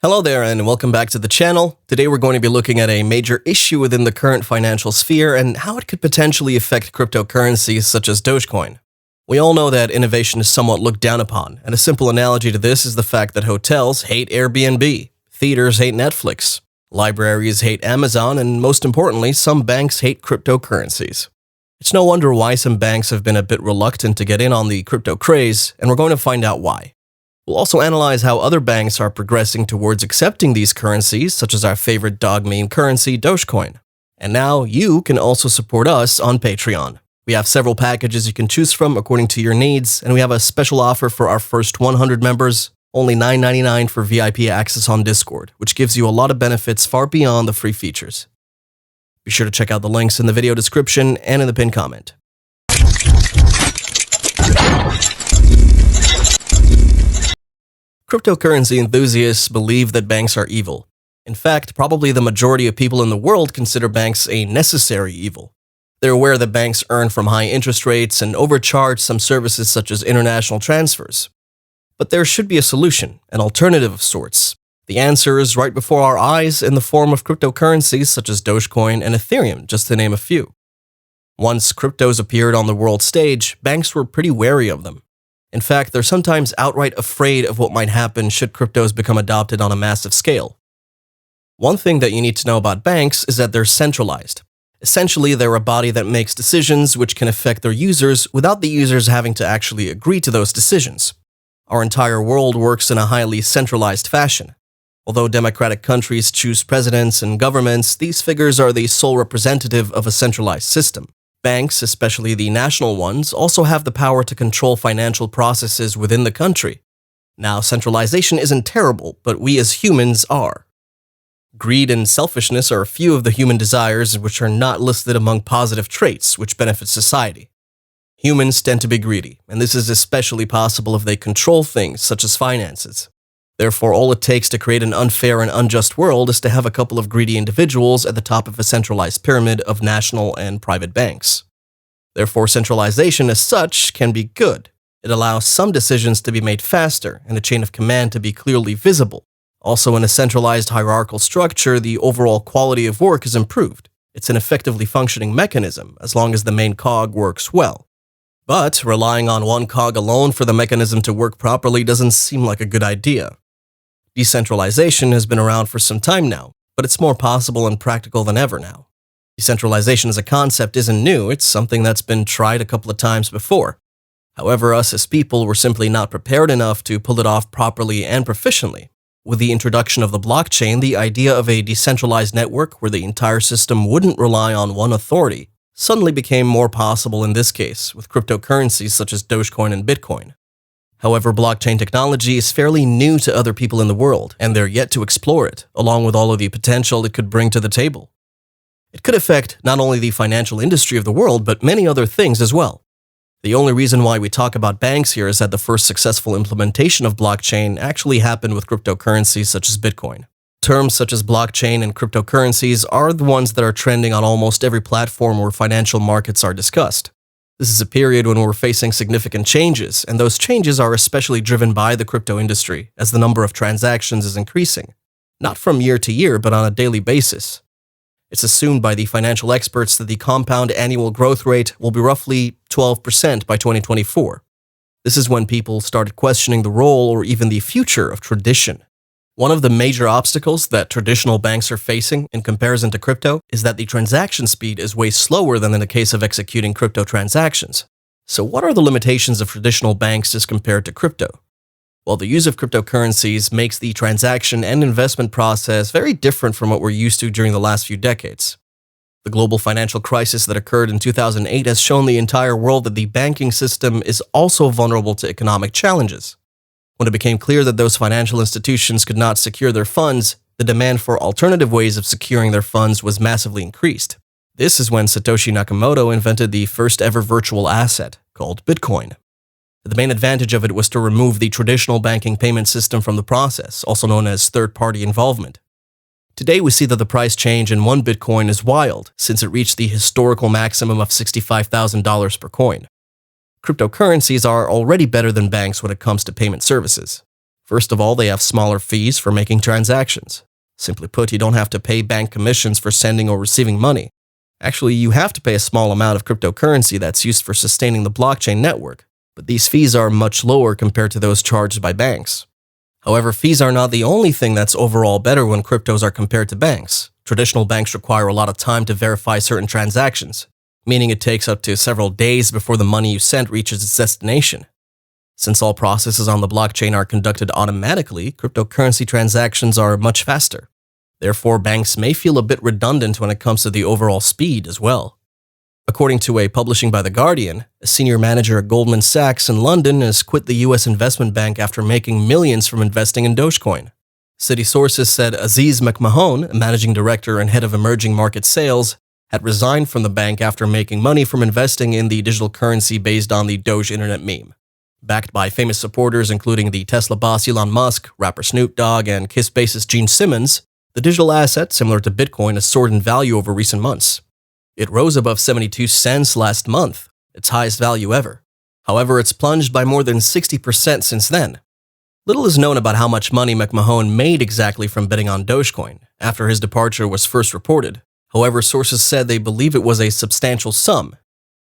Hello there and welcome back to the channel. Today we're going to be looking at a major issue within the current financial sphere and how it could potentially affect cryptocurrencies such as Dogecoin. We all know that innovation is somewhat looked down upon, and a simple analogy to this is the fact that hotels hate Airbnb, theaters hate Netflix, libraries hate Amazon, and most importantly, some banks hate cryptocurrencies. It's no wonder why some banks have been a bit reluctant to get in on the crypto craze, and we're going to find out why. We'll also analyze how other banks are progressing towards accepting these currencies, such as our favorite dog meme currency, Dogecoin. And now you can also support us on Patreon. We have several packages you can choose from according to your needs, and we have a special offer for our first 100 members, only $9.99 for VIP access on Discord, which gives you a lot of benefits far beyond the free features. Be sure to check out the links in the video description and in the pinned comment. Cryptocurrency enthusiasts believe that banks are evil. In fact, probably the majority of people in the world consider banks a necessary evil. They're aware that banks earn from high interest rates and overcharge some services such as international transfers. But there should be a solution, an alternative of sorts. The answer is right before our eyes in the form of cryptocurrencies such as Dogecoin and Ethereum, just to name a few. Once cryptos appeared on the world stage, banks were pretty wary of them. In fact, they're sometimes outright afraid of what might happen should cryptos become adopted on a massive scale. One thing that you need to know about banks is that they're centralized. Essentially, they're a body that makes decisions which can affect their users without the users having to actually agree to those decisions. Our entire world works in a highly centralized fashion. Although democratic countries choose presidents and governments, these figures are the sole representative of a centralized system. Banks, especially the national ones, also have the power to control financial processes within the country. Now, centralization isn't terrible, but we as humans are. Greed and selfishness are a few of the human desires which are not listed among positive traits which benefit society. Humans tend to be greedy, and this is especially possible if they control things such as finances. Therefore, all it takes to create an unfair and unjust world is to have a couple of greedy individuals at the top of a centralized pyramid of national and private banks. Therefore, centralization as such can be good. It allows some decisions to be made faster and the chain of command to be clearly visible. Also, in a centralized hierarchical structure, the overall quality of work is improved. It's an effectively functioning mechanism as long as the main cog works well. But relying on one cog alone for the mechanism to work properly doesn't seem like a good idea. Decentralization has been around for some time now, but it's more possible and practical than ever now. Decentralization as a concept isn't new, it's something that's been tried a couple of times before. However, us as people were simply not prepared enough to pull it off properly and proficiently. With the introduction of the blockchain, the idea of a decentralized network where the entire system wouldn't rely on one authority suddenly became more possible in this case, with cryptocurrencies such as Dogecoin and Bitcoin. However, blockchain technology is fairly new to other people in the world, and they're yet to explore it, along with all of the potential it could bring to the table. It could affect not only the financial industry of the world, but many other things as well. The only reason why we talk about banks here is that the first successful implementation of blockchain actually happened with cryptocurrencies such as Bitcoin. Terms such as blockchain and cryptocurrencies are the ones that are trending on almost every platform where financial markets are discussed. This is a period when we're facing significant changes, and those changes are especially driven by the crypto industry, as the number of transactions is increasing, not from year to year, but on a daily basis. It's assumed by the financial experts that the compound annual growth rate will be roughly 12% by 2024. This is when people started questioning the role or even the future of tradition. One of the major obstacles that traditional banks are facing in comparison to crypto is that the transaction speed is way slower than in the case of executing crypto transactions. So what are the limitations of traditional banks as compared to crypto? Well, the use of cryptocurrencies makes the transaction and investment process very different from what we're used to during the last few decades. The global financial crisis that occurred in 2008 has shown the entire world that the banking system is also vulnerable to economic challenges. When it became clear that those financial institutions could not secure their funds, the demand for alternative ways of securing their funds was massively increased. This is when Satoshi Nakamoto invented the first ever virtual asset, called Bitcoin. The main advantage of it was to remove the traditional banking payment system from the process, also known as third-party involvement. Today, we see that the price change in one Bitcoin is wild, since it reached the historical maximum of $65,000 per coin. Cryptocurrencies are already better than banks when it comes to payment services. First of all, they have smaller fees for making transactions. Simply put, you don't have to pay bank commissions for sending or receiving money. Actually, you have to pay a small amount of cryptocurrency that's used for sustaining the blockchain network, but these fees are much lower compared to those charged by banks. However, fees are not the only thing that's overall better when cryptos are compared to banks. Traditional banks require a lot of time to verify certain transactions, meaning it takes up to several days before the money you sent reaches its destination. Since all processes on the blockchain are conducted automatically, cryptocurrency transactions are much faster. Therefore, banks may feel a bit redundant when it comes to the overall speed as well. According to a publishing by The Guardian, a senior manager at Goldman Sachs in London has quit the US investment bank after making millions from investing in Dogecoin. City sources said Aziz McMahon, a managing director and head of emerging market sales, had resigned from the bank after making money from investing in the digital currency based on the Doge internet meme. Backed by famous supporters including the Tesla boss Elon Musk, rapper Snoop Dogg, and Kiss bassist Gene Simmons, the digital asset, similar to Bitcoin, has soared in value over recent months. It rose above 72 cents last month, its highest value ever. However, it's plunged by more than 60% since then. Little is known about how much money McMahon made exactly from betting on Dogecoin after his departure was first reported. However, sources said they believe it was a substantial sum.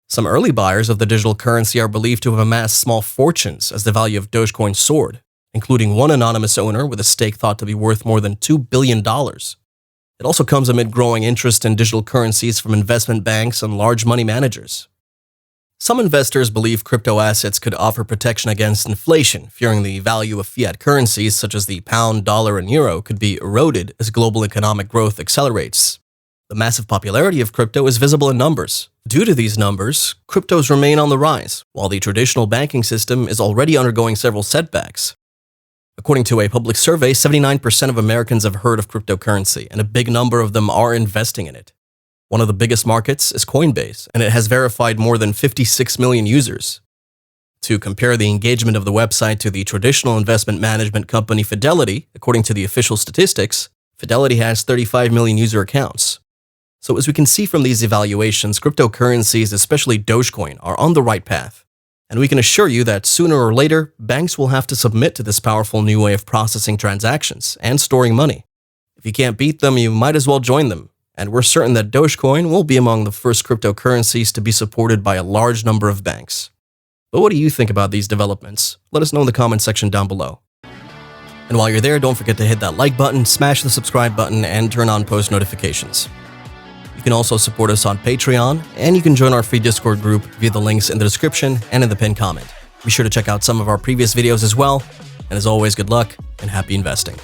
Some early buyers of the digital currency are believed to have amassed small fortunes as the value of Dogecoin soared, including one anonymous owner with a stake thought to be worth more than $2 billion. It also comes amid growing interest in digital currencies from investment banks and large money managers. Some investors believe crypto assets could offer protection against inflation, fearing the value of fiat currencies such as the pound, dollar, and euro could be eroded as global economic growth accelerates. The massive popularity of crypto is visible in numbers. Due to these numbers, cryptos remain on the rise, while the traditional banking system is already undergoing several setbacks. According to a public survey, 79% of Americans have heard of cryptocurrency, and a big number of them are investing in it. One of the biggest markets is Coinbase, and it has verified more than 56 million users. To compare the engagement of the website to the traditional investment management company Fidelity, according to the official statistics, Fidelity has 35 million user accounts. So as we can see from these evaluations, cryptocurrencies, especially Dogecoin, are on the right path. And we can assure you that sooner or later, banks will have to submit to this powerful new way of processing transactions and storing money. If you can't beat them, you might as well join them. And we're certain that Dogecoin will be among the first cryptocurrencies to be supported by a large number of banks. But what do you think about these developments? Let us know in the comment section down below. And while you're there, don't forget to hit that like button, smash the subscribe button, and turn on post notifications. You can also support us on Patreon, and you can join our free Discord group via the links in the description and in the pinned comment. Be sure to check out some of our previous videos as well, and as always, good luck and happy investing.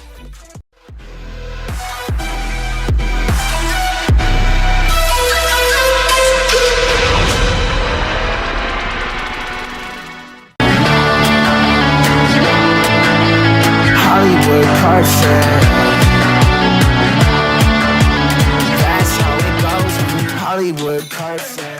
Hollywood Carson. That's how it goes. Hollywood Carson.